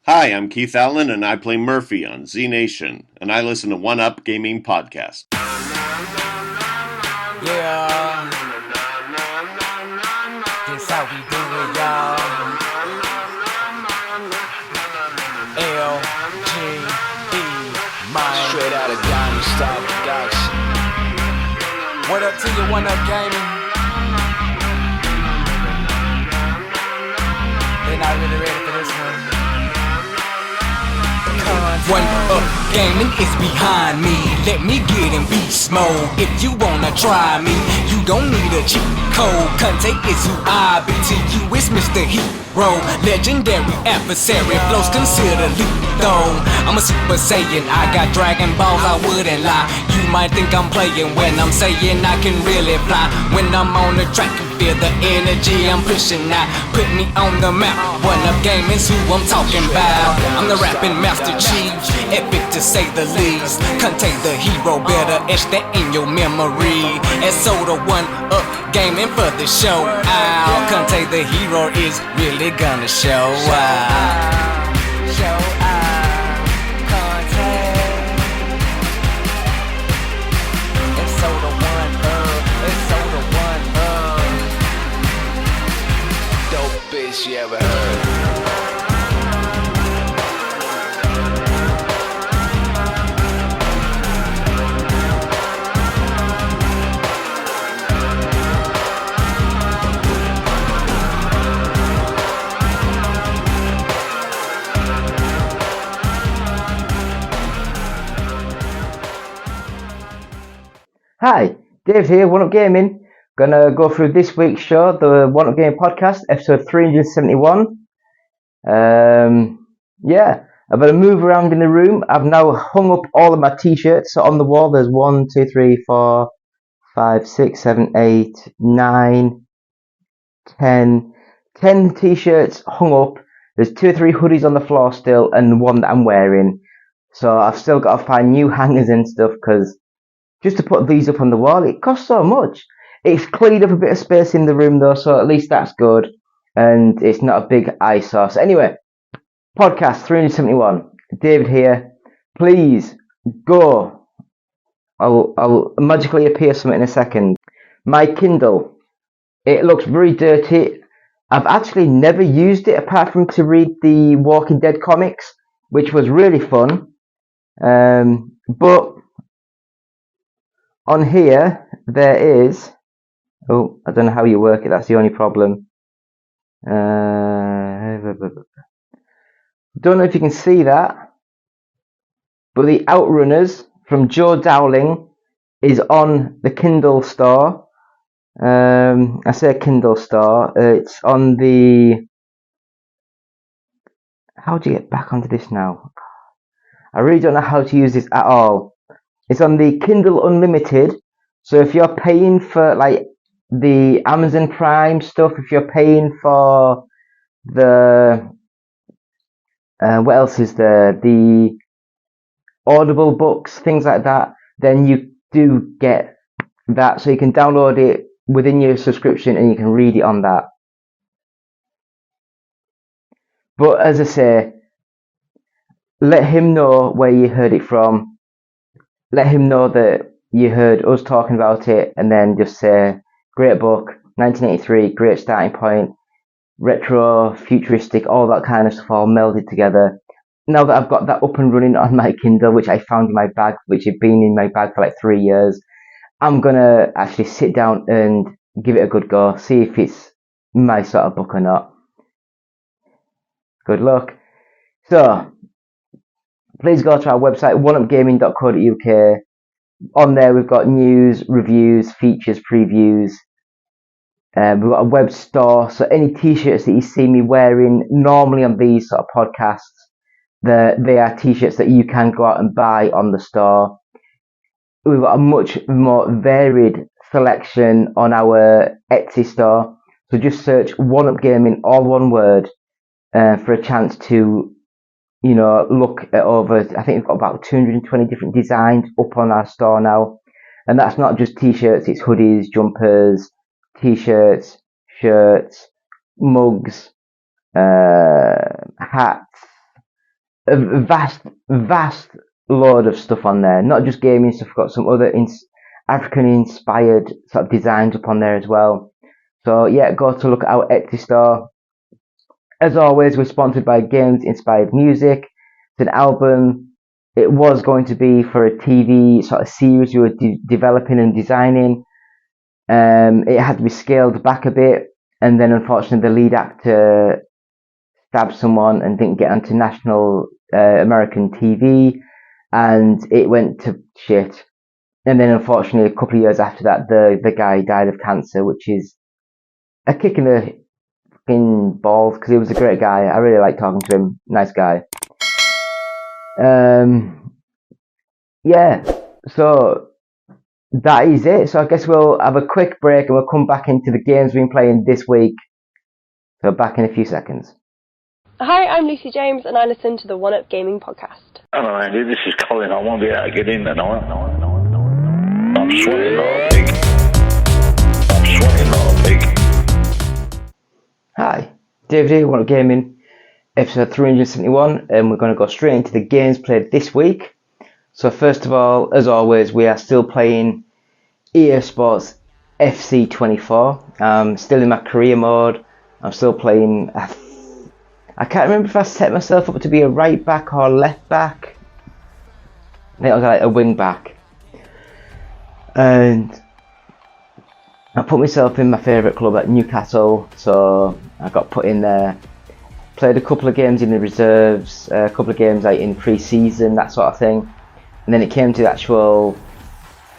Hi, I'm Keith Allen, and I play Murphy on Z Nation, and I listen to One Up Gaming Podcast. Yeah, this how we do it, y'all. L-G-E, man. Straight out of Diamond Star Production. What up to you, One Up Gaming? They're not really ready for this one. One Up Gaming is behind me. Let me get in beast mode. If you wanna try me, you don't need a cheat code. Conte is who I be. To you it's Mr. Hero, legendary adversary. Flows consider lethal. I'm a Super Saiyan. I got Dragon Balls. I wouldn't lie. You might think I'm playing when I'm saying I can really fly. When I'm on the track, you feel the energy I'm pushing out. Put me on the map. One Up Gaming's who I'm talking about. I'm the rapping Master Chief, epic to say the least. Contain the hero, better etch that in your memory. And so the One Up Gaming for the show out. Contain the hero is really gonna show out. Show out. Contain. And so the One Up. And so the One Up. Dope bitch you ever heard. Hi, Dave here, One Up Gaming. Gonna go through this week's show, the One Up Gaming podcast, episode 371. Yeah, I'm gonna move around in the room. I've now hung up all of my t-shirts. So on the wall, there's 1, 2, 3, 4, 5, 6, 7, 8, 9, 10 t-shirts hung up. There's 2 or 3 hoodies on the floor still, and one that I'm wearing. So I've still got to find new hangers and stuff, because just to put these up on the wall, it costs so much. It's cleaned up a bit of space in the room though, so at least that's good. And it's not a big eyesore. So anyway, podcast 371. David here. Please go. I'll magically appear something in a second. My Kindle. It looks very dirty. I've actually never used it apart from to read the Walking Dead comics, which was really fun. But on here, there is... Oh, I don't know how you work it. That's the only problem. Don't know if you can see that. But the Outrunners from Joe Dowling is on the Kindle store. I say Kindle store. It's on the... How do you get back onto this now? I really don't know how to use this at all. It's on the Kindle Unlimited. So if you're paying for like the Amazon Prime stuff, if you're paying for the what else is there? The Audible books, things like that, then you do get that. So you can download it within your subscription and you can read it on that. But as I say, let him know where you heard it from. Let him know that you heard us talking about it, and then just say, great book, 1983, great starting point, retro, futuristic, all that kind of stuff all melded together. Now that I've got that up and running on my Kindle, which I found in my bag, which had been in my bag for like 3 years, I'm gonna actually sit down and give it a good go, see if it's my sort of book or not. Good luck. So, please go to our website, oneupgaming.co.uk. On there, we've got news, reviews, features, previews. We've got a web store, so any t-shirts that you see me wearing normally on these sort of podcasts, they are t-shirts that you can go out and buy on the store. We've got a much more varied selection on our Etsy store, so just search One Up Gaming, all one word, for a chance to, you know, look at over, I think we've got about 220 different designs up on our store now. And that's not just t-shirts, it's hoodies, jumpers, t-shirts, shirts, mugs, hats, a vast load of stuff on there. Not just gaming stuff. Got some other African-inspired sort of designs up on there as well. So yeah, go to look at our Etsy store. As always, we're sponsored by Games Inspired Music. It's an album. It was going to be for a TV sort of series we were developing and designing. It had to be scaled back a bit, and then unfortunately the lead actor stabbed someone and didn't get onto national American TV, and it went to shit. And then unfortunately a couple of years after that, the guy died of cancer, which is a kick in the fucking balls, because he was a great guy. I really like talking to him. Nice guy. Yeah, so that is it. So I guess we'll have a quick break and we'll come back into the games we've been playing this week. So back in a few seconds. Hi, I'm Lucy James and I listen to the One Up Gaming podcast. Hello Andy, this is Colin. I won't be able to get in tonight. I'm sweating like a pig. Hi, David here, One Up Gaming, episode 371, and we're going to go straight into the games played this week. So first of all, as always, we are still playing EA Sports FC 24. I'm still in my career mode. I'm still playing. I can't remember if I set myself up to be a right back or left back. I think I was like a wing back. And I put myself in my favourite club at Newcastle, so I got put in there. Played a couple of games in the reserves, a couple of games like in pre-season, that sort of thing. And then it came to the actual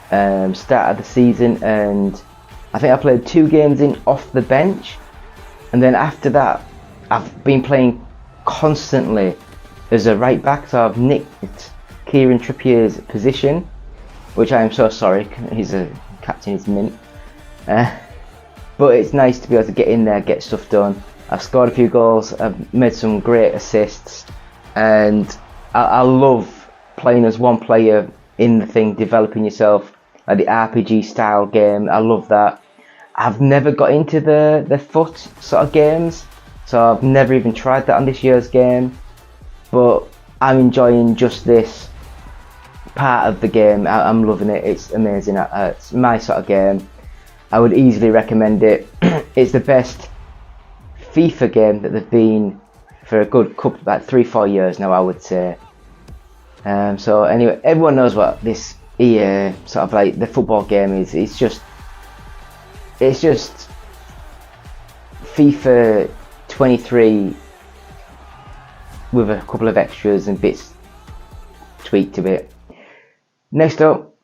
start of the season, and I think I played 2 games in off the bench. And then after that, I've been playing constantly as a right back, so I've nicked Kieran Trippier's position, which I am so sorry. He's a captain, he's mint. But it's nice to be able to get in there, get stuff done. I've scored a few goals, I've made some great assists, and I love playing as one player in the thing, developing yourself, like the RPG style game. I love that. I've never got into the foot sort of games, so I've never even tried that on this year's game, but I'm enjoying just this part of the game. I'm loving it. It's amazing. It's my sort of game. I would easily recommend it. It's the best FIFA game that they've been for a good couple, like 3-4 years now, I would say. So anyway, everyone knows what this EA sort of like the football game is. It's just FIFA 23 with a couple of extras and bits tweaked a bit. Next up,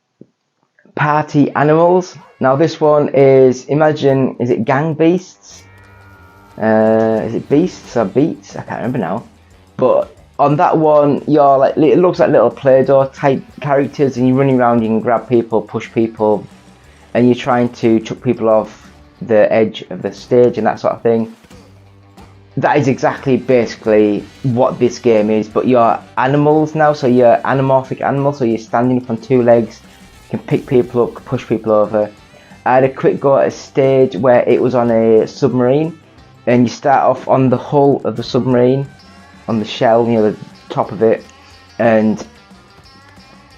Party Animals. Now this one is, imagine, is it Gang Beasts? Is it Beasts or Beats? I can't remember now. But on that one, you're like, it looks like little Play-Doh type characters, and you're running around, you can grab people, push people, and you're trying to chuck people off the edge of the stage and that sort of thing. That is exactly basically what this game is, but you're animals now, so you're anamorphic animals, so you're standing up on 2 legs, you can pick people up, push people over. I had a quick go at a stage where it was on a submarine, and you start off on the hull of the submarine, on the shell, you know, the top of it, and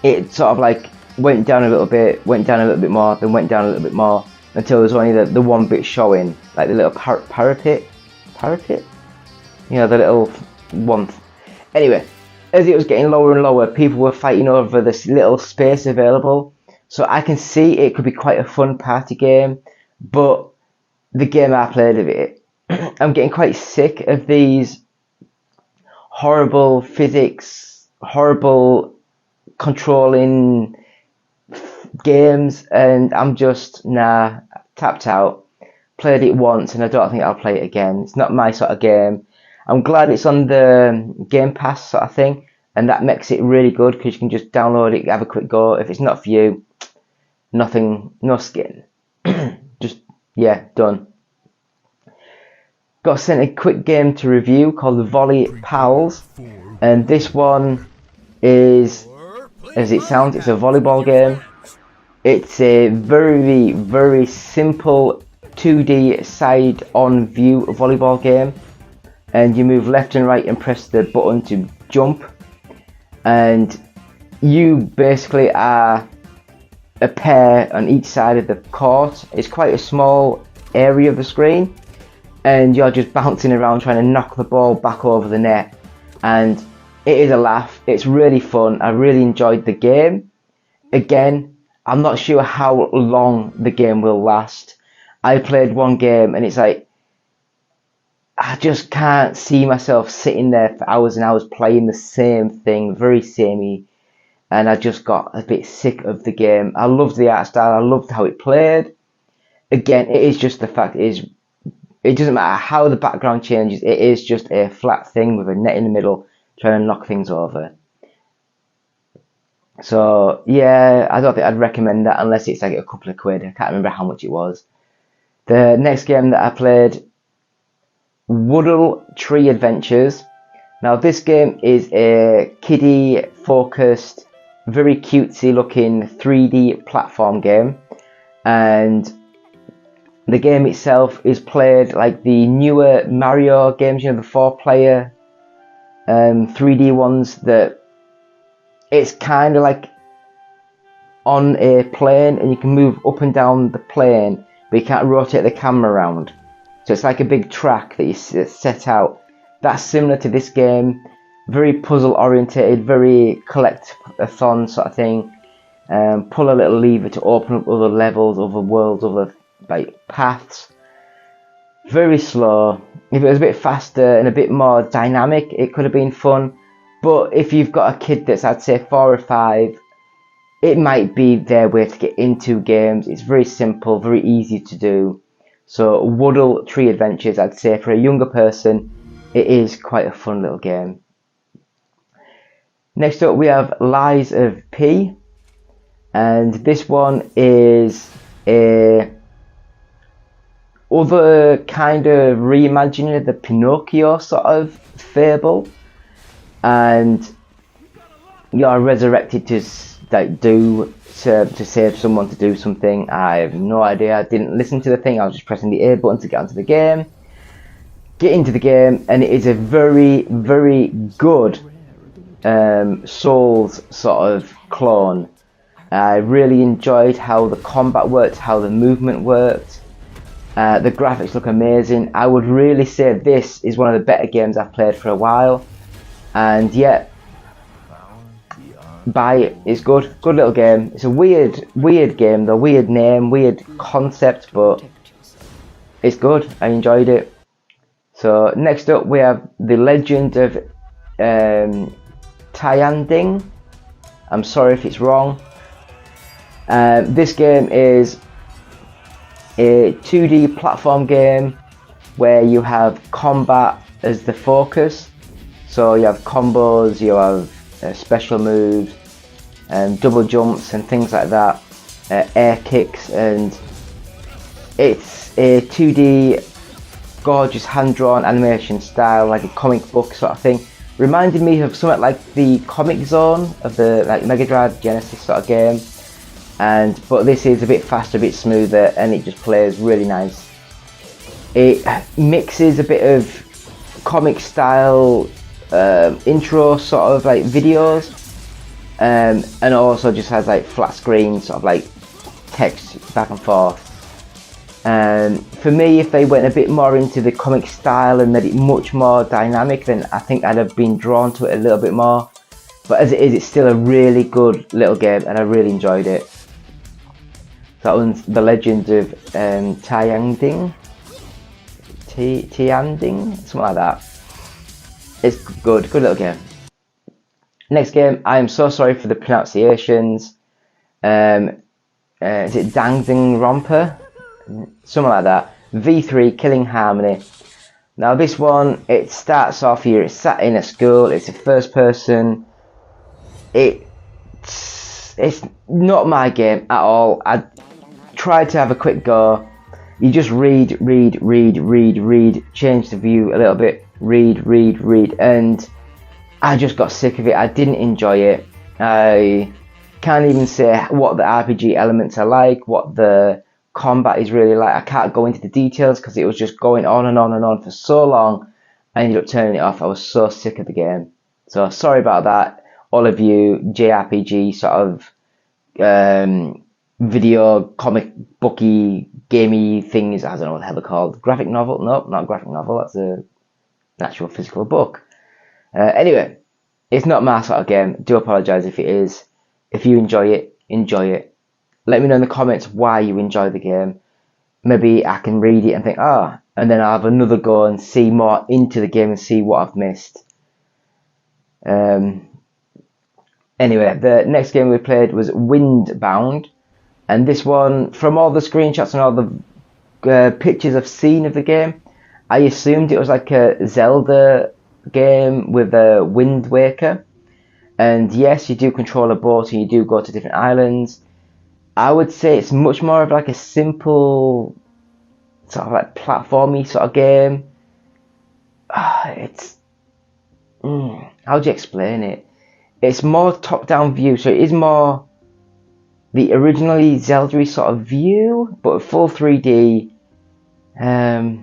it sort of like went down a little bit, went down a little bit more, then went down a little bit more, until there was only the one bit showing, like the little parapet, you know, the little one. Anyway, as it was getting lower and lower, people were fighting over this little space available, so I can see it could be quite a fun party game, but the game I played of it, I'm getting quite sick of these horrible physics, horrible controlling games, and I'm just tapped out. Played it once and I don't think I'll play it again. It's not my sort of game. I'm glad it's on the Game Pass sort of thing, and that makes it really good because you can just download it, have a quick go. If it's not for you, nothing, no skin. Just, yeah, done. Got sent a quick game to review called the Volley Pals, and this one is, as it sounds, it's a volleyball game. It's a very, very simple 2D side-on view volleyball game, and you move left and right and press the button to jump, and you basically are a pair on each side of the court. It's quite a small area of the screen, and you're just bouncing around trying to knock the ball back over the net, and it is a laugh. It's really fun. I really enjoyed the game. Again, I'm not sure how long the game will last. I played one game and it's like, I just can't see myself sitting there for hours and hours playing the same thing, very samey, and I just got a bit sick of the game. I loved the art style, I loved how it played. Again, it is just the fact it doesn't matter how the background changes, it is just a flat thing with a net in the middle trying to knock things over. So yeah, I don't think I'd recommend that unless it's like a couple of quid. I can't remember how much it was. The next game that I played, Woodle Tree Adventures. Now this game is a kiddie focused, very cutesy looking 3D platform game, and the game itself is played like the newer Mario games, you know, the 4-player 3D ones, that it's kind of like on a plane and you can move up and down the plane, but you can't rotate the camera around. So it's like a big track that you set out. That's similar to this game. Very puzzle orientated, very collect-a-thon sort of thing. Pull a little lever to open up other levels, other worlds, other like paths. Very slow. If it was a bit faster and a bit more dynamic, it could have been fun. But if you've got a kid that's, I'd say, 4 or 5, it might be their way to get into games. It's very simple, very easy to do. So Woodle Tree Adventures, I'd say for a younger person, it is quite a fun little game. Next up we have Lies of P, and this one is a other kind of reimagining of the Pinocchio sort of fable, and you're resurrected to save someone, to do something. I have no idea. I didn't listen to the thing. I was just pressing the A button to get onto the game. Get into the game, and it is a very, very good Souls sort of clone. I really enjoyed how the combat worked, how the movement worked. The graphics look amazing. I would really say this is one of the better games I've played for a while, and yet buy it. It's good little game. It's a weird game though, weird name, weird concept, but it's good. I enjoyed it. So next up we have The Legend of Tianding. I'm sorry if it's wrong. This game is a 2D platform game where you have combat as the focus. So you have combos, you have special moves, double jumps and things like that, air kicks, and it's a 2D gorgeous hand-drawn animation style, like a comic book sort of thing. Reminded me of something like the Comic Zone of the like Mega Drive Genesis sort of game, but this is a bit faster, a bit smoother, and it just plays really nice. It mixes a bit of comic style intro sort of like videos, and also just has like flat screen sort of like text back and forth. For me, if they went a bit more into the comic style and made it much more dynamic, then I think I'd have been drawn to it a little bit more. But as it is, it's still a really good little game, and I really enjoyed it. That one's The Legend of Tianding, something like that. It's good little game. Next game, I am so sorry for the pronunciations. Is it Danganronpa? Something like that. V3 Killing Harmony. Now this one, it starts off here, it's sat in a school, it's a first person. It's not my game at all. I tried to have a quick go. You just read, change the view a little bit, read, and I just got sick of it. I didn't enjoy it. I can't even say what the RPG elements are like, what the combat is really like. I can't go into the details because it was just going on and on and on for so long. I ended up turning it off. I was so sick of the game. So sorry about that, all of you JRPG sort of video, comic booky, gamey things. I don't know what the hell they're called. Graphic novel? Nope, not a graphic novel. That's an actual physical book. Anyway, it's not my sort of game. Do apologise if it is. If you enjoy it, enjoy it. Let me know in the comments why you enjoy the game. Maybe I can read it and think, and then I'll have another go and see more into the game and see what I've missed. Anyway, the next game we played was Windbound, and this one, from all the screenshots and all the pictures I've seen of the game, I assumed it was like a Zelda game with a Wind Waker. And yes, you do control a boat and you do go to different islands. I would say it's much more of like a simple sort of like platformy sort of game. How do you explain it? It's more top-down view, so it is more the originally Zelda-y sort of view, but full 3D. I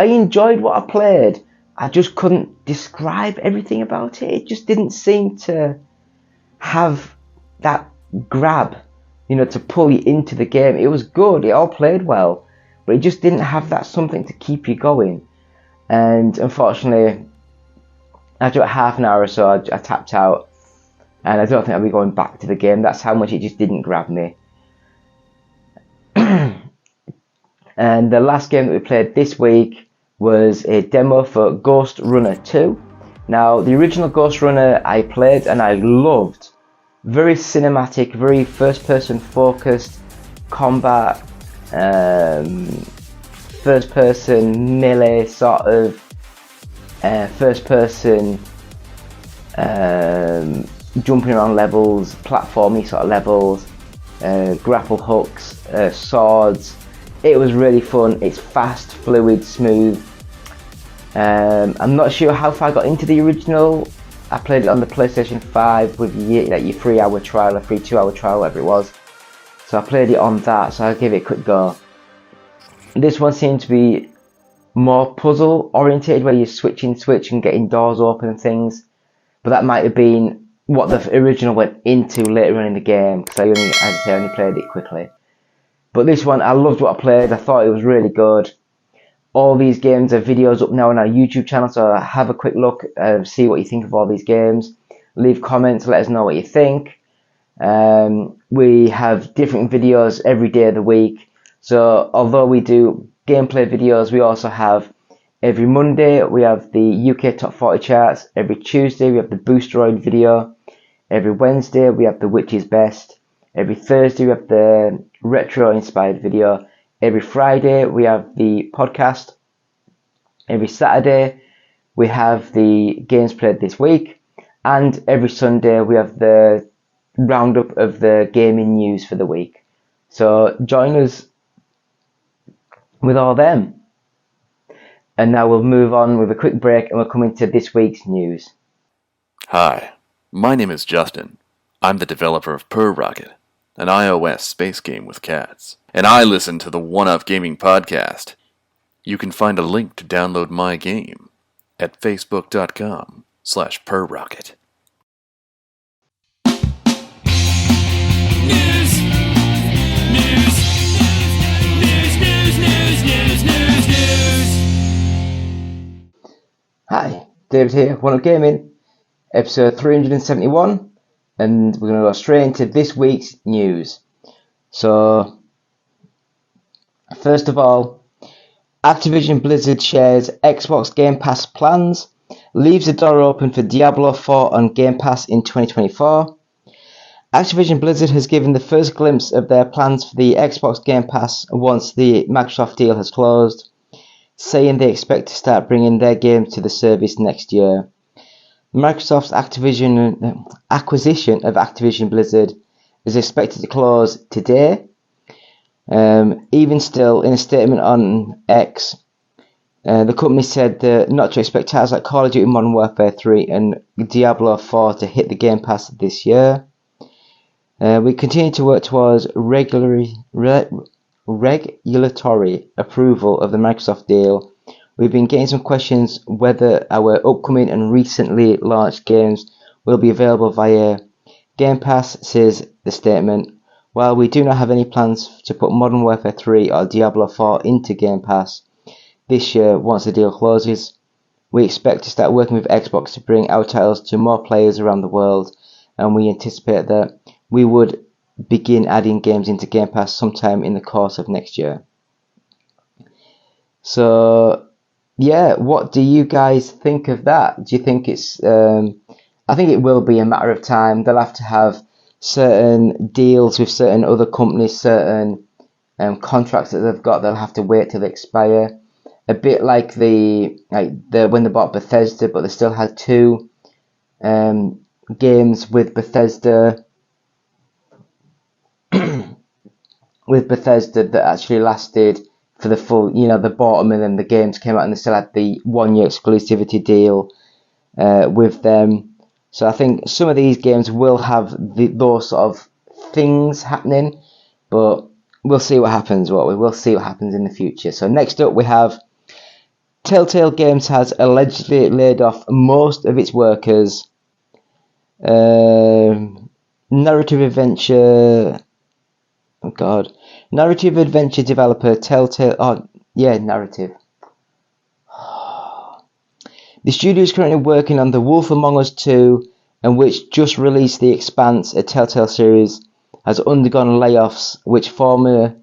enjoyed what I played. I just couldn't describe everything about it. It just didn't seem to have that grab, to pull you into the game. It was good, it all played well, but it just didn't have that something to keep you going. And unfortunately, after about half an hour or so, I tapped out, and I don't think I'll be going back to the game. That's how much it just didn't grab me. And the last game that we played this week was a demo for Ghost Runner 2. Now, the original Ghost Runner I played and I loved. Very cinematic, very first-person focused combat, first-person melee sort of, first-person jumping around levels, platformy sort of levels, grapple hooks, swords. It was really fun. It's fast, fluid, smooth. I'm not sure how far I got into the original. I played it on the PlayStation 5 with your 3-hour trial, a free 2-hour trial, whatever it was. So I played it on that, so I'll give it a quick go. This one seemed to be more puzzle oriented, where you're switch and getting doors open and things. But that might have been what the original went into later on in the game, because I only played it quickly. But this one, I loved what I played. I thought it was really good. All these games are videos up now on our YouTube channel, so have a quick look, see what you think of all these games. Leave comments, let us know what you think. We have different videos every day of the week. So although we do gameplay videos, we also have every Monday we have the UK Top 40 charts. Every Tuesday we have the Boosteroid video. Every Wednesday we have the Which is Best. Every Thursday we have the retro inspired video. Every Friday we have the podcast. Every Saturday we have the games played this week. And every Sunday we have the roundup of the gaming news for the week. So join us with all them. And now we'll move on with a quick break and we'll come into this week's news. Hi, my name is Justin. I'm the developer of Per Rocket, an iOS space game with cats. And I listen to the One Up Gaming podcast. You can find a link to download my game at facebook.com/perrocket. Hi, David here, One Up Gaming, episode 371, and we're going to go straight into this week's news. So, first of all, Activision Blizzard shares Xbox Game Pass plans, leaves the door open for Diablo 4 on Game Pass in 2024. Activision Blizzard has given the first glimpse of their plans for the Xbox Game Pass once the Microsoft deal has closed, saying they expect to start bringing their games to the service next year. Microsoft's acquisition of Activision Blizzard is expected to close today. Even still, in a statement on X, the company said not to expect titles like Call of Duty Modern Warfare 3 and Diablo 4 to hit the Game Pass this year. We continue to work towards regulatory approval of the Microsoft deal, We've been getting some questions whether our upcoming and recently launched games will be available via Game Pass, says the statement. While we do not have any plans to put Modern Warfare 3 or Diablo 4 into Game Pass this year once the deal closes, we expect to start working with Xbox to bring our titles to more players around the world, and we anticipate that we would begin adding games into Game Pass sometime in the course of next year. So, yeah, what do you guys think of that? Do you think it's... I think it will be a matter of time. They'll have to have certain deals with certain other companies, certain contracts that they've got. They'll have to wait till they expire. A bit like when they bought Bethesda, but they still had 2 games with Bethesda that actually lasted for the full. They bought them and then the games came out and they still had the 1-year exclusivity deal with them. So I think some of these games will have those sort of things happening, but we'll see what happens. We'll see what happens in the future. So next up we have Telltale Games has allegedly laid off most of its workers. Narrative adventure developer Telltale. Narrative. The studio is currently working on The Wolf Among Us 2, and which just released The Expanse, a Telltale series, has undergone layoffs, which one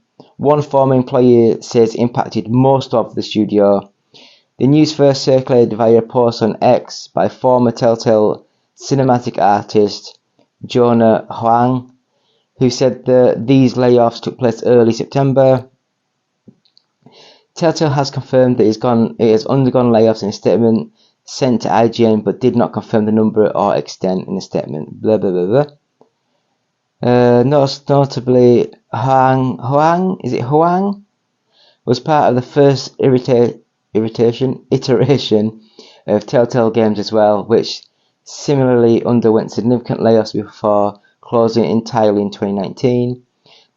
former employee says impacted most of the studio. The news first circulated via a post on X by former Telltale cinematic artist Jonah Huang, who said that these layoffs took place early September. Telltale has confirmed that it has undergone layoffs in a statement sent to IGN, but did not confirm the number or extent in the statement. Blah blah blah blah. Notably, Huang was part of the first iteration of Telltale Games as well, which similarly underwent significant layoffs before closing entirely in 2019.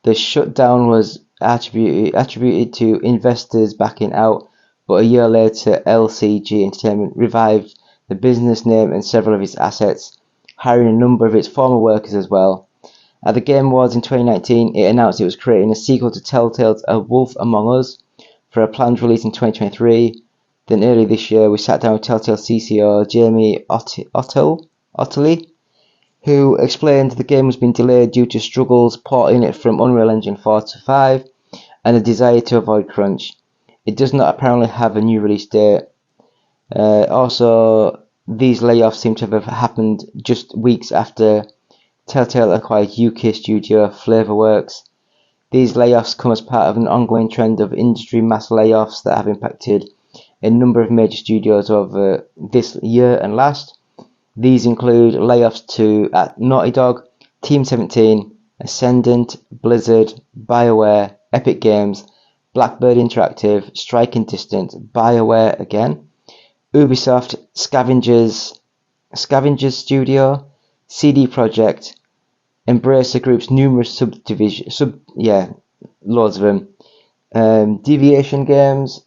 The shutdown was attributed to investors backing out, but a year later LCG Entertainment revived the business name and several of its assets, hiring a number of its former workers as well. At the Game Awards in 2019, it announced it was creating a sequel to Telltale's A Wolf Among Us for a planned release in 2023. Then early this year, we sat down with Telltale CCO Jamie Ottley, who explained the game was being delayed due to struggles porting it from Unreal Engine 4 to 5 and a desire to avoid crunch. It does not apparently have a new release date. Also, these layoffs seem to have happened just weeks after Telltale acquired UK studio Flavorworks. These layoffs come as part of an ongoing trend of industry mass layoffs that have impacted a number of major studios over this year and last. These include layoffs at Naughty Dog, Team 17, Ascendant, Blizzard, BioWare, Epic Games, Blackbird Interactive, Striking Distance, BioWare again, Ubisoft, Scavengers Studio, CD Projekt, Embracer Group's numerous subdivisions, loads of them, Deviation Games,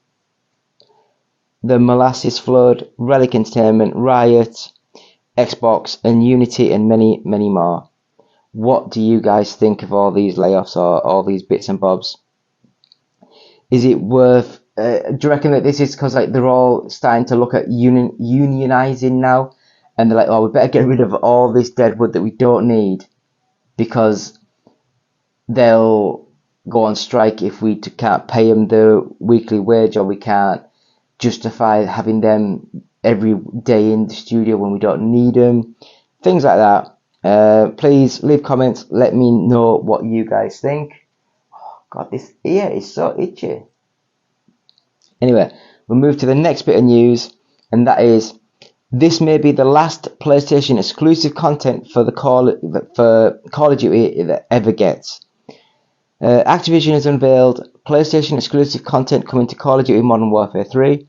The Molasses Flood, Relic Entertainment, Riot, Xbox, and Unity, and many, many more. What do you guys think of all these layoffs or all these bits and bobs? Is it worth... do you reckon that this is because they're all starting to look at unionizing now, and they're like, oh, we better get rid of all this deadwood that we don't need, because they'll go on strike if we can't pay them the weekly wage, or we can't justify having them every day in the studio when we don't need them, things like that. Please leave comments, let me know what you guys think. Oh god, this ear is so itchy. Anyway, we'll move to the next bit of news, and that is, this may be the last PlayStation exclusive content for Call of Duty that ever gets. Activision has unveiled PlayStation exclusive content coming to Call of Duty Modern Warfare 3,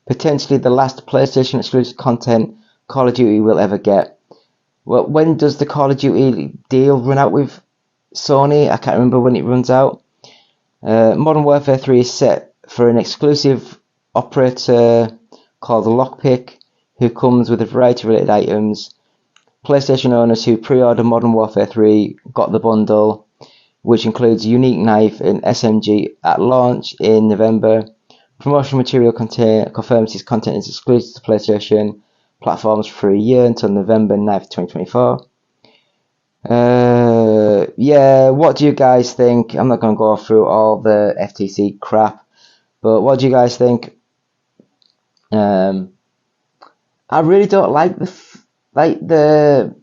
potentially the last PlayStation exclusive content Call of Duty will ever get. Well, when does the Call of Duty deal run out with Sony? I can't remember when it runs out. Modern Warfare 3 is set for an exclusive operator called Lockpick, who comes with a variety of related items. PlayStation owners who pre-order Modern Warfare 3 got the bundle, which includes a unique knife and SMG at launch in November. Promotional material confirms this content is exclusive to PlayStation platforms for a year until November 9th, 2024. Yeah, what do you guys think? I'm not going to go through all the FTC crap, but what do you guys think? I really don't like the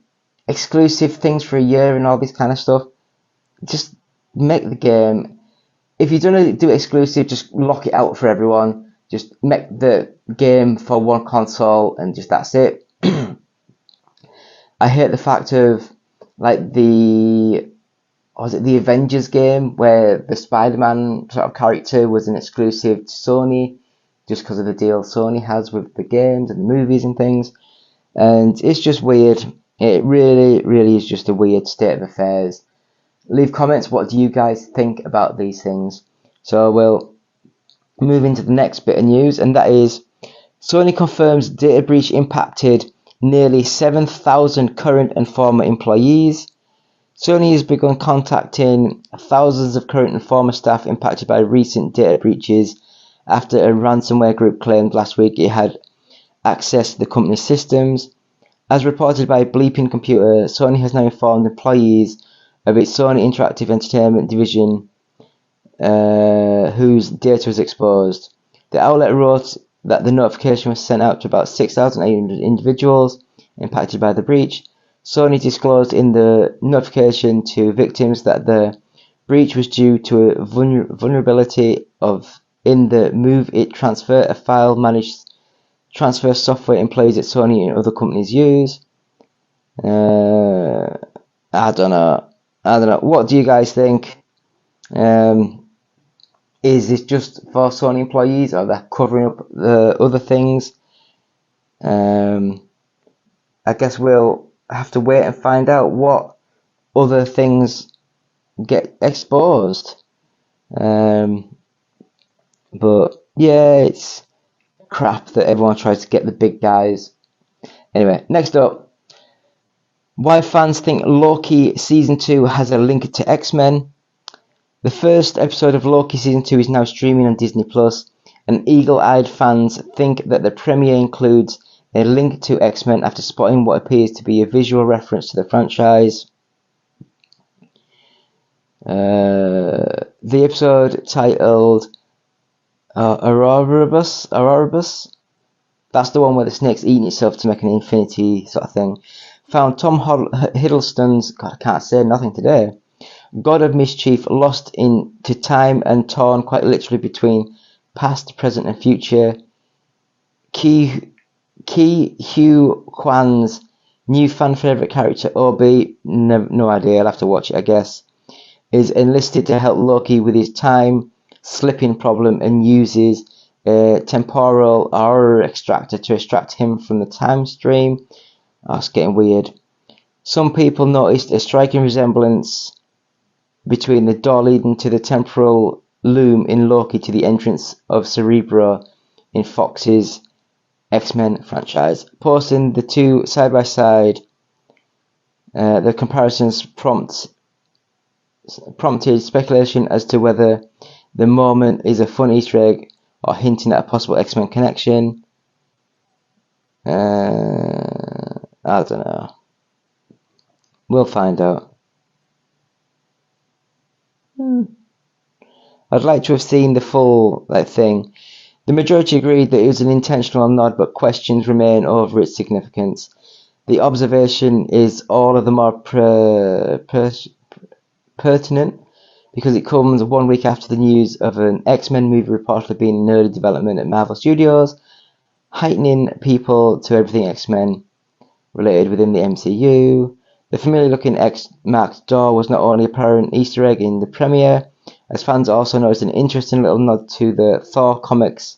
exclusive things for a year and all this kind of stuff. Just make the game. If you're going to do it exclusive, just lock it out for everyone. Just make the game for one console and just that's it. I hate the fact of like the Avengers game where the Spider-Man sort of character was an exclusive to Sony just because of the deal Sony has with the games and the movies and things. And it's just weird. It really, really is just a weird state of affairs. Leave comments, what do you guys think about these things? So we'll move into the next bit of news, and that is Sony confirms data breach impacted nearly 7,000 current and former employees. Sony has begun contacting thousands of current and former staff impacted by recent data breaches after a ransomware group claimed last week it had access to the company's systems. As reported by Bleeping Computer, Sony has now informed employees of its Sony Interactive Entertainment division whose data was exposed. The outlet wrote that the notification was sent out to about 6,800 individuals impacted by the breach. Sony disclosed in the notification to victims that the breach was due to a vulnerability in the Move It Transfer, a file managed transfer software employees at Sony and other companies use. I don't know. What do you guys think? Is this just for Sony employees, or are they covering up the other things? I guess we'll have to wait and find out what other things get exposed. But yeah, it's crap that everyone tries to get the big guys. Anyway, next up, why fans think Loki Season 2 has a link to X-Men. The first episode of Loki Season 2 is now streaming on Disney+, and eagle-eyed fans think that the premiere includes a link to X-Men after spotting what appears to be a visual reference to the franchise. The episode titled Ouroboros, that's the one where the snake's eating itself to make an infinity sort of thing, found Tom Hiddleston's, God, I can't say nothing today, God of Mischief lost into time and torn quite literally between past, present and future. Ki Hugh Kwan's new fan favourite character, Obi, no idea, I'll have to watch it I guess, is enlisted to help Loki with his time slipping problem and uses a temporal aura extractor to extract him from the time stream. Oh, it's getting weird. Some people noticed a striking resemblance between the door leading to the temporal loom in Loki to the entrance of Cerebro in Fox's X-Men franchise. Posting the two side by side, the comparisons prompted speculation as to whether the moment is a fun Easter egg or hinting at a possible X-Men connection. I don't know. We'll find out. I'd like to have seen the full thing. The majority agreed that it was an intentional nod, but questions remain over its significance. The observation is all of the more pertinent because it comes 1 week after the news of an X-Men movie reportedly being in early development at Marvel Studios, heightening people to everything X-Men related within the MCU. The familiar-looking X-marked door was not only apparent Easter egg in the premiere, as fans also noticed an interesting little nod to the Thor comics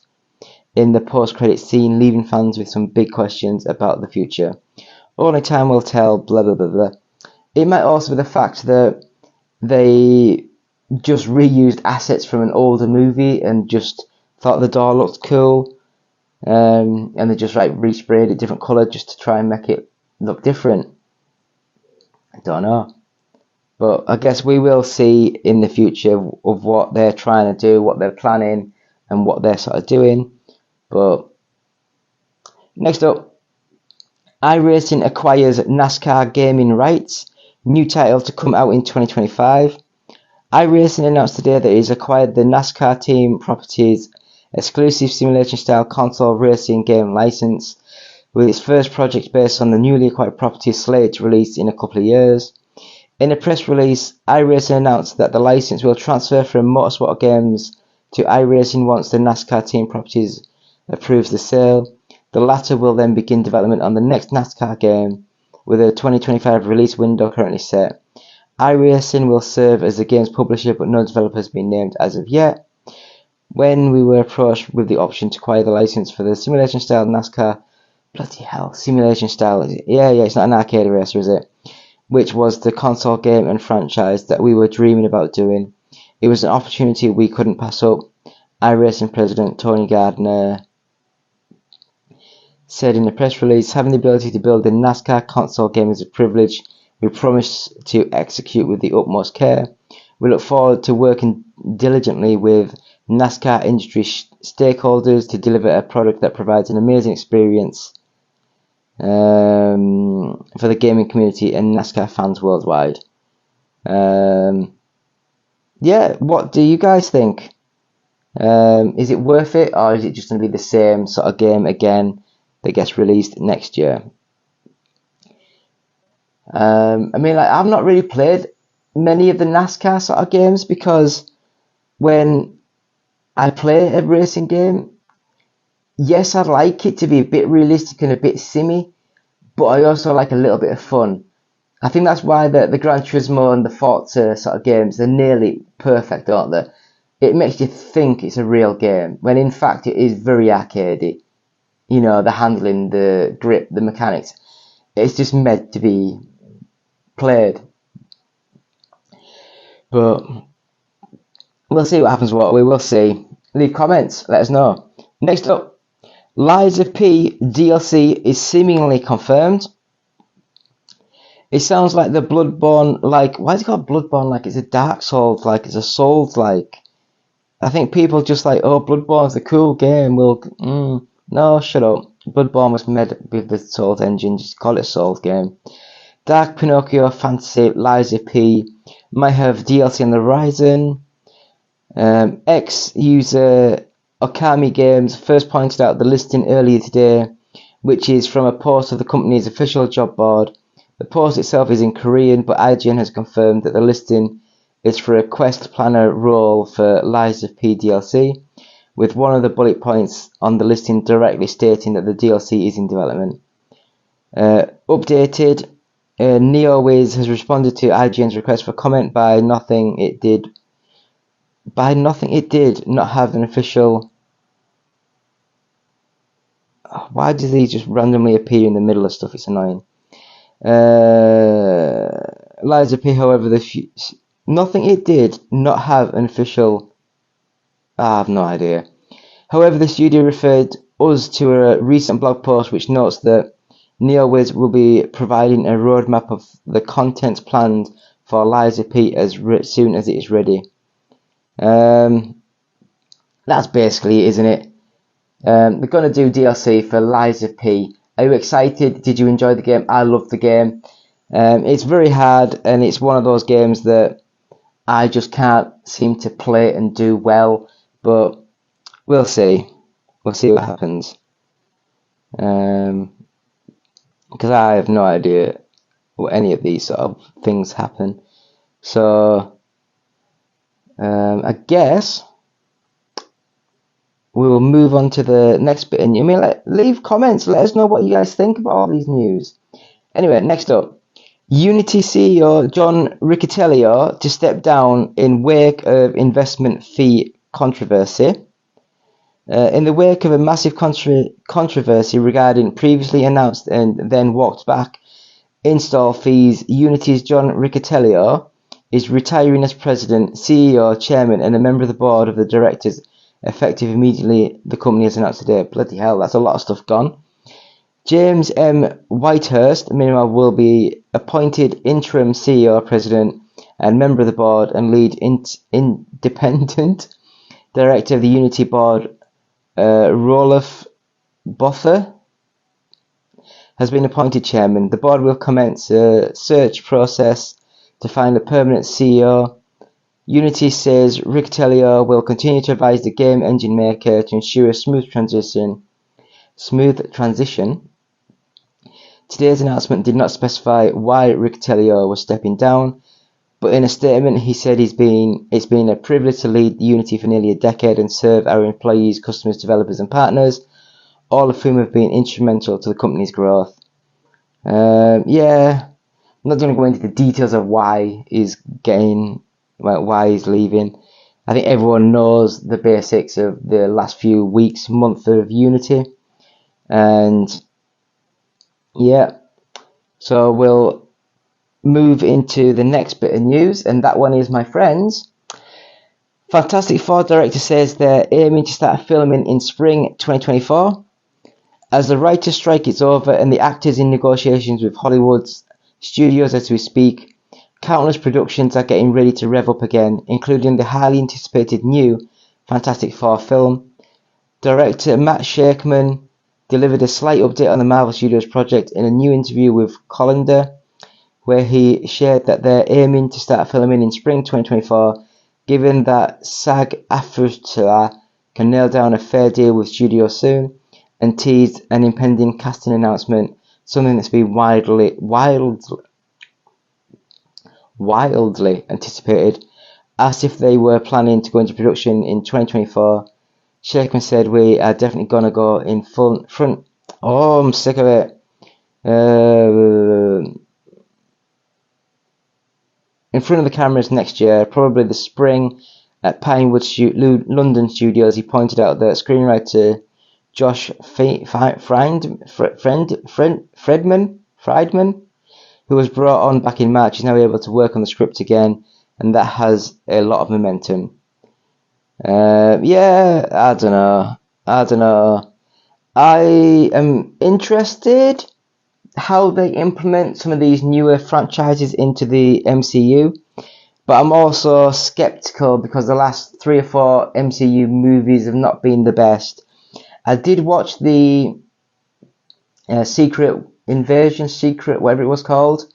in the post-credit scene, leaving fans with some big questions about the future. Only time will tell, blah blah blah blah. It might also be the fact that they just reused assets from an older movie and just thought the door looked cool, and they just like resprayed it different colour just to try and make it look different. I don't know. But I guess we will see in the future of what they're trying to do, what they're planning, and what they're sort of doing. But next up, iRacing acquires NASCAR gaming rights. New title to come out in 2025. iRacing announced today that it has acquired the NASCAR Team Properties exclusive simulation-style console racing game license, with its first project based on the newly acquired property slated to release in a couple of years. In a press release, iRacing announced that the license will transfer from Motorsport Games to iRacing once the NASCAR Team Properties approves the sale. The latter will then begin development on the next NASCAR game, with a 2025 release window currently set. iRacing will serve as the game's publisher, but no developer has been named as of yet. When we were approached with the option to acquire the license for the simulation-style NASCAR, bloody hell, simulation-style, yeah, it's not an arcade racer, is it? Which was the console game and franchise that we were dreaming about doing. It was an opportunity we couldn't pass up, iRacing president Tony Gardner said in a press release. Having the ability to build a NASCAR console game is a privilege we promise to execute with the utmost care. We look forward to working diligently with NASCAR industry stakeholders to deliver a product that provides an amazing experience for the gaming community and NASCAR fans worldwide. Yeah, what do you guys think? Is it worth it, or is it just going to be the same sort of game again that gets released next year? I mean, like, I've not really played many of the NASCAR sort of games, because when I play a racing game, yes, I'd like it to be a bit realistic and a bit simmy, but I also like a little bit of fun. I think that's why the Gran Turismo and the Forza sort of games, they're nearly perfect, aren't they? It makes you think it's a real game, when in fact it is very arcadey. You know, the handling, the grip, the mechanics. It's just meant to be played. But we'll see what happens. What we will see. Leave comments. Let us know. Next up, Lies of P DLC is seemingly confirmed. It sounds like the Bloodborne, like, why is it called Bloodborne? Like it's a Dark Souls, like it's a Souls, like. I think people just like, oh, Bloodborne's a cool game. No, shut up. Bloodborne was made with the Souls engine. Just call it a Souls game. Dark Pinocchio Fantasy Lies of P might have DLC on the horizon. Ex-user Okami Games first pointed out the listing earlier today, which is from a post of the company's official job board. The post itself is in Korean, but IGN has confirmed that the listing is for a quest planner role for Lies of P DLC, with one of the bullet points on the listing directly stating that the DLC is in development. Updated, NeoWiz has responded to IGN's request for comment by nothing it did not have an official. Why do these just randomly appear in the middle of stuff? It's annoying. Lies of P, however, nothing it did not have an official. I have no idea. However, the studio referred us to a recent blog post which notes that NeoWiz will be providing a roadmap of the content planned for Lies of P as soon as it is ready. That's basically it, isn't it? They're going to do DLC for Lies of P. Are you excited? Did you enjoy the game? I loved the game. It's very hard, and it's one of those games that I just can't seem to play and do well, but we'll see. We'll see what happens. Because I have no idea what any of these sort of things happen. So, I guess we will move on to the next bit. And you mean, leave comments. Let us know what you guys think about all these news. Anyway, next up, Unity CEO John Riccitiello to step down in wake of investment fee controversy. In the wake of a massive controversy regarding previously announced and then walked back install fees, Unity's John Riccitiello is retiring as president, CEO, chairman, and a member of the board of the directors effective immediately, the company has announced today. Bloody hell, that's a lot of stuff gone. James M. Whitehurst, meanwhile, will be appointed interim CEO, president, and member of the board and lead independent director of the Unity board. Roelof Botha has been appointed chairman. The board will commence a search process to find a permanent CEO. Unity says Riccitiello will continue to advise the game engine maker to ensure a smooth transition. Today's announcement did not specify why Riccitiello was stepping down, but in a statement he said it's been a privilege to lead Unity for nearly a decade and serve our employees, customers, developers and partners, all of whom have been instrumental to the company's growth. I'm not going to go into the details of why he's leaving. I think everyone knows the basics of the last few weeks, month of Unity. And yeah, so we'll move into the next bit of news, and that one is, my friends, Fantastic Four director says they're aiming to start filming in spring 2024. As the writer's strike is over and the actors in negotiations with Hollywood's studios as we speak, countless productions are getting ready to rev up again, including the highly anticipated new Fantastic Four film. Director Matt Shakman delivered a slight update on the Marvel Studios project in a new interview with Collider, where he shared that they're aiming to start filming in spring 2024, given that SAG-AFTRA can nail down a fair deal with studios soon, and teased an impending casting announcement, something that's been wildly anticipated. Asked if they were planning to go into production in 2024, Shakman said, "We are definitely gonna go in front." Oh, I'm sick of it. In front of the cameras next year, probably the spring, at Pinewood London Studios. He pointed out that screenwriter Josh Friedman, who was brought on back in March, is now able to work on the script again, and that has a lot of momentum. I don't know. I am interested how they implement some of these newer franchises into the MCU, but I'm also skeptical because the last 3 or 4 MCU movies have not been the best. I did watch the Secret Invasion, whatever it was called,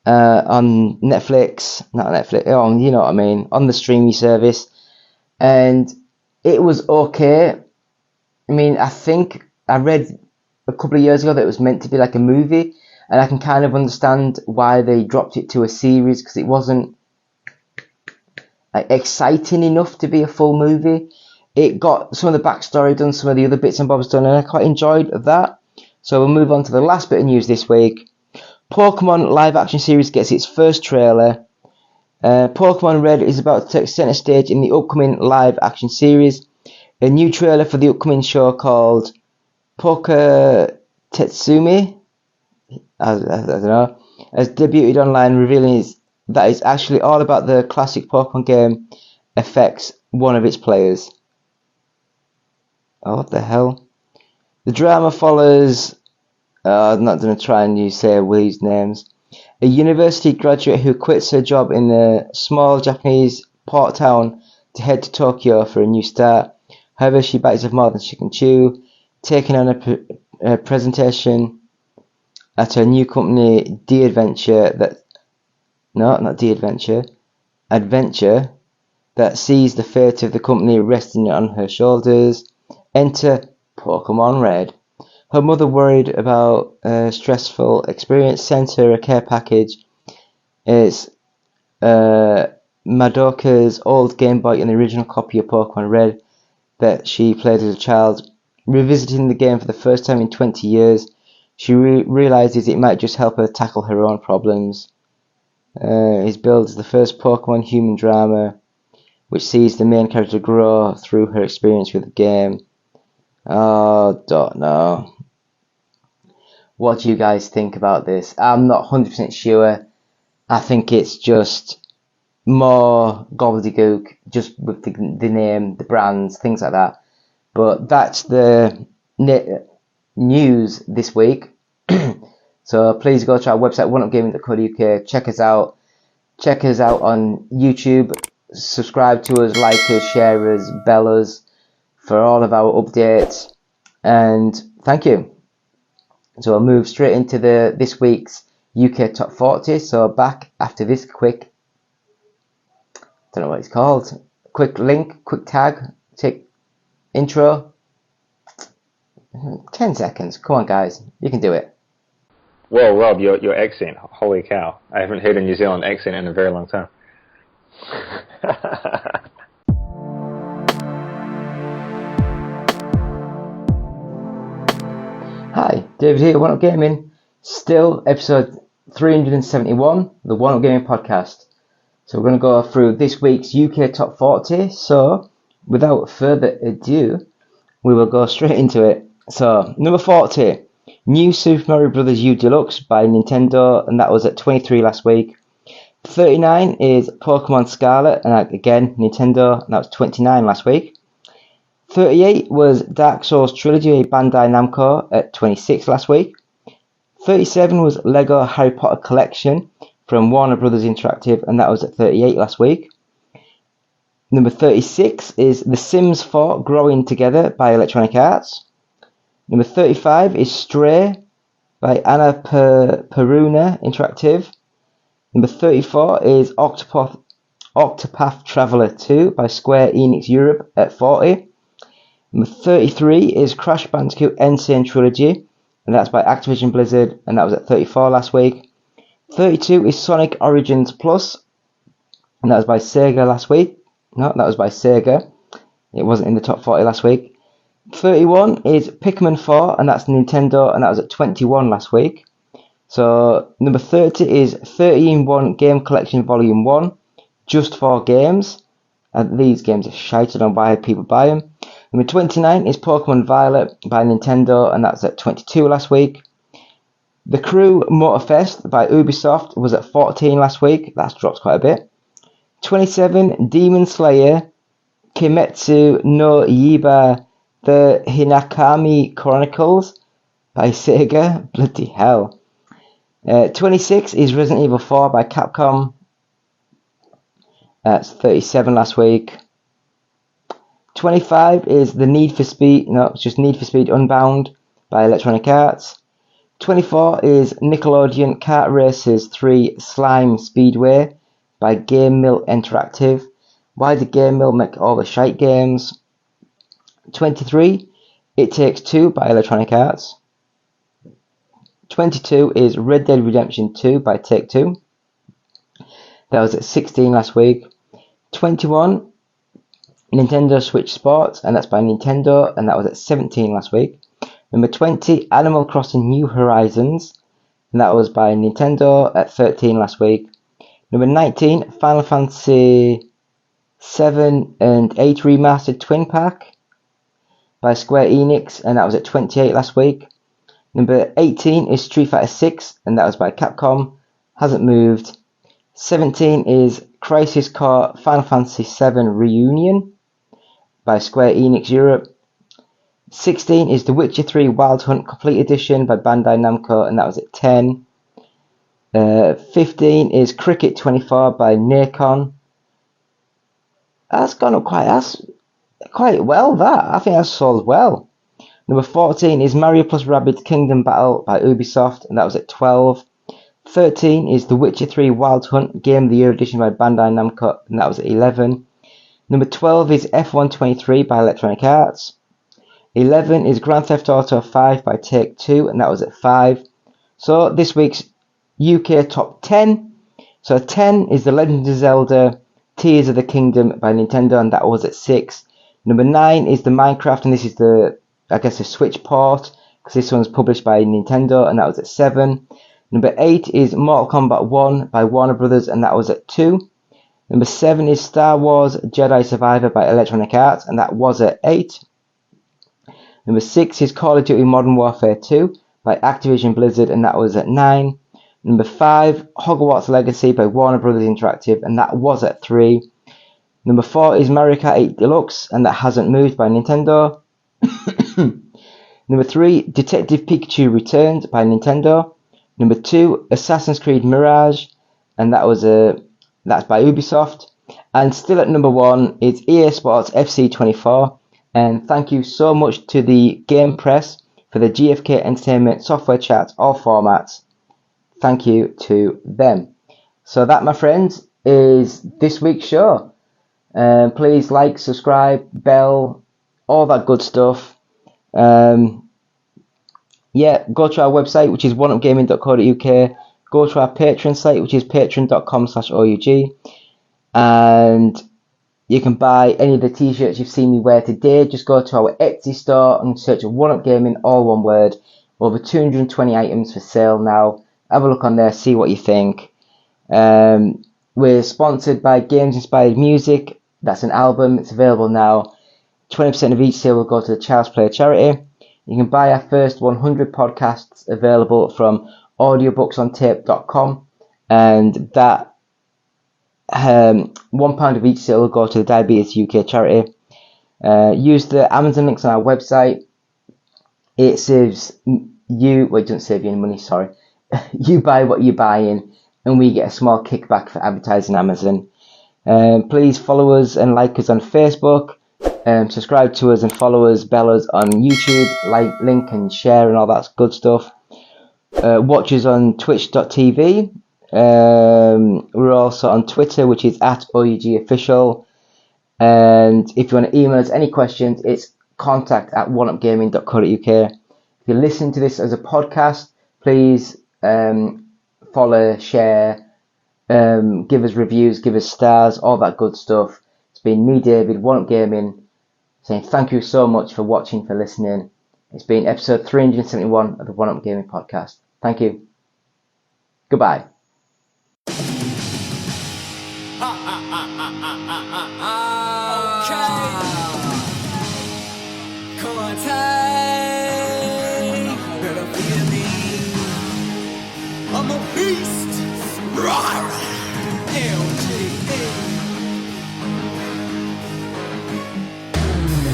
on Netflix, you know what I mean, on the streaming service, and it was okay. I mean, I think I read a couple of years ago that it was meant to be like a movie, and I can kind of understand why they dropped it to a series, because it wasn't exciting enough to be a full movie. It got some of the backstory done, some of the other bits and bobs done, and I quite enjoyed that. So we'll move on to the last bit of news this week. Pokemon live action series gets its first trailer. Pokemon Red is about to take center stage in the upcoming live action series. A new trailer for the upcoming show called Poke Tetsumi, I don't know, has debuted online, revealing that it's actually all about the classic Pokemon game affects one of its players. Oh, what the hell? The drama follows, I'm not going to try and say these names, a university graduate who quits her job in a small Japanese port town to head to Tokyo for a new start. However, she bites off more than she can chew, taking on a presentation at her new company, Adventure, that sees the fate of the company resting on her shoulders. Enter Pokemon Red. Her mother, worried about a stressful experience, sent her a care package. It's Madoka's old Game Boy and the original copy of Pokemon Red that she played as a child. Revisiting the game for the first time in 20 years, she realizes it might just help her tackle her own problems. It builds the first Pokemon human drama, which sees the main character grow through her experience with the game. Oh, don't know. What do you guys think about this? I'm not 100% sure. I think it's just more gobbledygook, just with the name, the brands, things like that. But that's the news this week. So please go to our website, oneupgaming.co.uk. Check us out. Check us out on YouTube. Subscribe to us, like us, share us, bell us for all of our updates. And thank you. So I'll move straight into this week's UK Top 40. So back after this quick, don't know what it's called, quick link, quick tag, tick, intro. 10 seconds. Come on, guys. You can do it. Well, Rob, your accent, holy cow. I haven't heard a New Zealand accent in a very long time. Hi, David here, One Up Gaming. Still episode 371, the One Up Gaming podcast. So we're going to go through this week's UK Top 40. So, without further ado, we will go straight into it. So, number 40, New Super Mario Bros. U Deluxe by Nintendo, and that was at 23 last week. 39 is Pokemon Scarlet, and again, Nintendo, and that was 29 last week. 38 was Dark Souls Trilogy Bandai Namco at 26 last week. 37 was Lego Harry Potter Collection from Warner Brothers Interactive, and that was at 38 last week. Number 36 is The Sims 4 Growing Together by Electronic Arts. Number 35 is Stray by Anna Peruna Interactive. Number 34 is Octopath Traveler 2 by Square Enix Europe at 40. Number 33 is Crash Bandicoot N. Sane Trilogy, and that's by Activision Blizzard, and that was at 34 last week. 32 is Sonic Origins Plus, and that was by Sega last week. No, that was by Sega. It wasn't in the top 40 last week. 31 is Pikmin 4, and that's Nintendo, and that was at 21 last week. So, number 30 is 30-in-1 Game Collection Volume 1, just 4 games. And these games are shite, I don't know why people buy them. Number 29 is Pokemon Violet by Nintendo, and that's at 22 last week. The Crew Motorfest by Ubisoft was at 14 last week. That's dropped quite a bit. 27, Demon Slayer Kimetsu no Yaiba The Hinakami Chronicles by Sega. Bloody hell. 26 is Resident Evil 4 by Capcom. That's 37 last week. 25 is the Need for Speed, no, it's just Need for Speed Unbound by Electronic Arts. 24 is Nickelodeon Kart Racers 3 Slime Speedway by Game Mill Interactive. Why did Game Mill make all the shite games? 23, It Takes Two by Electronic Arts. 22 is Red Dead Redemption 2 by Take-Two. That was at 16 last week. 21, Nintendo Switch Sports, and that's by Nintendo, and that was at 17 last week. Number 20, Animal Crossing New Horizons, and that was by Nintendo at 13 last week. Number 19, Final Fantasy 7 and 8 Remastered Twin Pack by Square Enix, and that was at 28 last week. Number 18 is Street Fighter 6, and that was by Capcom, hasn't moved. 17 is Crisis Core Final Fantasy 7 Reunion by Square Enix Europe. 16 is The Witcher 3 Wild Hunt Complete Edition by Bandai Namco, and that was at 10. 15 is Cricket 24 by Nacon. That's gone up quite well, that. I think that's sold well. Number 14 is Mario plus Rabbids Kingdom Battle by Ubisoft, and that was at 12. 13 is The Witcher 3 Wild Hunt Game of the Year Edition by Bandai Namco, and that was at 11. Number 12 is F1 23 by Electronic Arts. 11 is Grand Theft Auto 5 by Take-Two, and that was at 5. So this week's UK Top 10. So 10 is The Legend of Zelda Tears of the Kingdom by Nintendo, and that was at 6. Number 9 is the Minecraft, and this is the Switch port, because this one's published by Nintendo, and that was at 7. Number 8 is Mortal Kombat 1 by Warner Brothers, and that was at 2. Number 7 is Star Wars Jedi Survivor by Electronic Arts, and that was at 8. Number 6 is Call of Duty Modern Warfare 2 by Activision Blizzard, and that was at 9. Number 5, Hogwarts Legacy by Warner Brothers Interactive, and that was at 3. Number 4 is Mario Kart 8 Deluxe, and that hasn't moved by Nintendo. Number 3, Detective Pikachu Returns by Nintendo. Number 2, Assassin's Creed Mirage, and that's by Ubisoft. And still at number 1 is EA Sports FC 24. And thank you so much to the Game Press for the GFK Entertainment software chat, all formats. Thank you to them. So that, my friends, is this week's show. Please like, subscribe, bell, all that good stuff. Go to our website, which is oneupgaming.co.uk. Go to our Patreon site, which is patreon.com/OUG. And you can buy any of the t-shirts you've seen me wear today. Just go to our Etsy store and search One Up Gaming, all one word. Over 220 items for sale now. Have a look on there, see what you think. We're sponsored by Games Inspired Music. That's an album. It's available now. 20% of each sale will go to the Child's Play charity. You can buy our first 100 podcasts available from audiobooksontape.com, and that £1 of each sale will go to the Diabetes UK charity. Use the Amazon links on our website. It saves you, well, it doesn't save you any money, sorry. You buy what you're buying, and we get a small kickback for advertising Amazon. Please follow us and like us on Facebook. Subscribe to us and follow us, bell us on YouTube, link and share and all that good stuff. Watch us on twitch.tv. We're also on Twitter, which is @OUGofficial. And if you want to email us any questions, it's contact@oneupgaming.co.uk. If you listen to this as a podcast, please follow, share, give us reviews, give us stars, all that good stuff. It's been me, David, One Up Gaming, saying thank you so much for watching, for listening. It's been episode 371 of the One Up Gaming podcast. Thank you. Goodbye. I'm a beast. Rawr. LGE.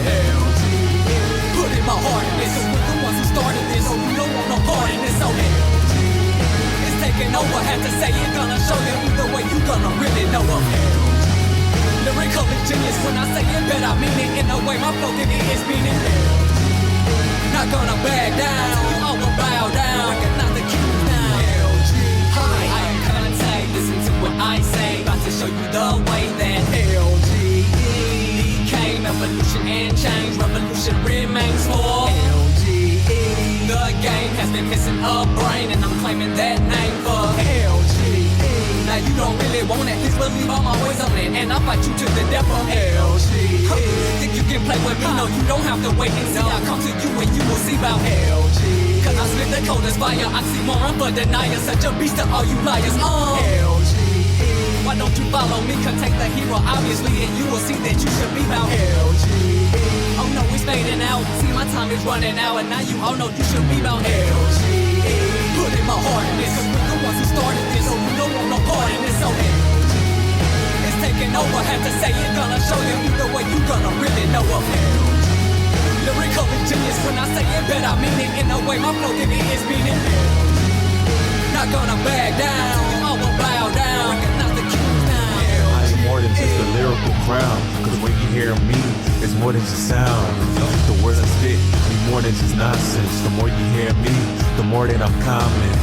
LGE. Put in my heart in this. We're the ones who started this. So we don't want no part in this. So LGE. It's taking over. Had to say it. Gonna show you either way. You gonna really know of LGE. Lyrical genius. When I say it, bet I mean it. In a way, my flow it is meaning LGE. Not gonna back down. I will bow down. Recognize the key now. I am contact, listen to what I say. About to show you the way that LGE became evolution and change. Revolution remains for LGE. The game has been missing a brain, and I'm claiming that name for LGE. Now you don't really want it, please believe I'm always on it, and I'll fight you to the death of LGE. Think you can play with me? No, you don't have to wait and see. I'll come to you and you will see about LGE. Cause I spit the coldest fire, oxymoron for deniers. Such a beast to all you liars. LGE. Why don't you follow me? Cause take the hero obviously, and you will see that you should be about LGE. Oh no, it's fading out. See, my time is running out, and now you all know you should be about LGE. Put in my heart in this, cause we're the ones who started this. So we don't want no part in this. So it's taking over. Had to say it, gonna show you either way. You gonna really know of LGE. Lyrical genius, when I say it, bet I mean it. In a way, my flow it is meaning. Not gonna back down, I will bow down. Recognize the king now. I am more than just a lyrical crown. Cause when you hear me, it's more than just sound. The words I spit mean more than just nonsense. The more you hear me, the more that I'm common.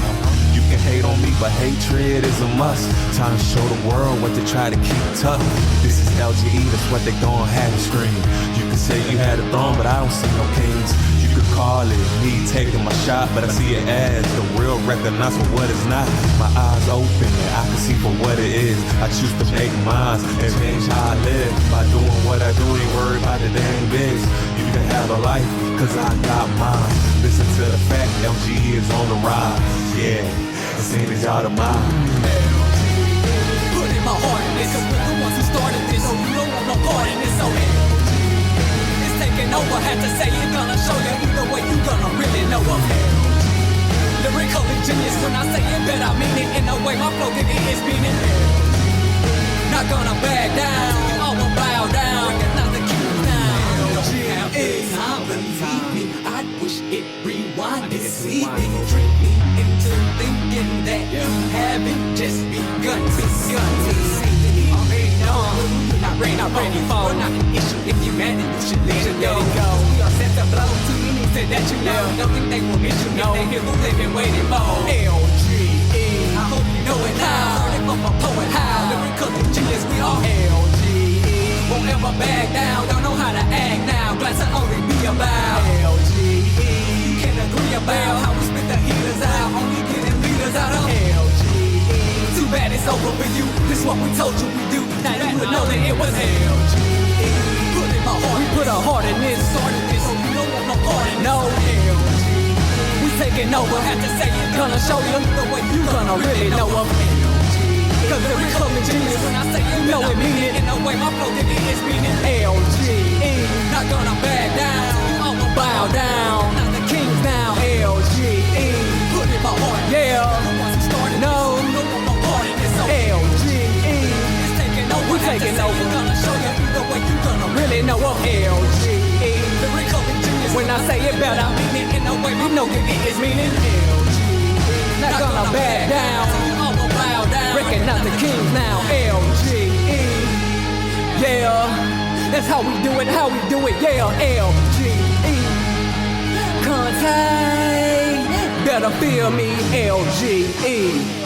You can hate on me, but hatred is a must. Time to show the world what they try to keep tough. This is LGE, that's what they gon' have to scream. You can say you had a throne, but I don't see no kings. You could call it me taking my shot, but I see it as the real recognize for what it's not. My eyes open and I can see for what it is. I choose to make mine and change how I live. By doing what I do, ain't worried about the dang biz. You can have a life, cause I got mine. Listen to the fact, LGE is on the rise. Yeah, it's seen as y'all the mind. Put in my heart in this, cause we're the ones who started this. So we don't want no part in this. So it's taking over. Had to say it, gonna show you either way. You gonna really know of LGE. Lyrical genius, when I say it, bet I mean it. In a way, my flow it is meaning. Not gonna back down, all will bow down. Recognize the key now. Time, believe me, I wish it rewinded. See me, trick me into thinking that you haven't just begun. Not ready for not an issue. If you mad, then you should let it go. We are set to blow. Too many said that you know. Don't think they will miss you. If they hear who they've been waiting for. LGE. I hope you know it now. Heard it from a poet. How lyrical genius we are. LGE. Won't ever back down. Don't know how to act now. Glad to only be about LGE. You can agree about how we spit the heaters out. Only getting leaders out of LGE. Too bad it's over for you. This what we told you we do. Now you would know that it was LGE. Put in my heart. We put our heart in this. Started this, so we don't want no part in no LGE. We taking over. Have to say it. Gonna show you the way you gonna really know of LGE. Cause lyrical genius, when I say it, you know it mean it. In a way, my flow it is meaning LGE. Not gonna back down. I will bow down. Not the kings now. LGE. Put in my heart. Yeah. No. LGE. We're taking over. Gonna show you the way you gonna really know of LGE. Lyrical genius. When I say it, bet I mean it. In a way, you know it is meaning LGE. Not gonna back down. I will bow down. Recognize the kings now. LGE. Yeah. That's how we do it. How we do it. Yeah. LGE. Contact. Better feel me. LGE.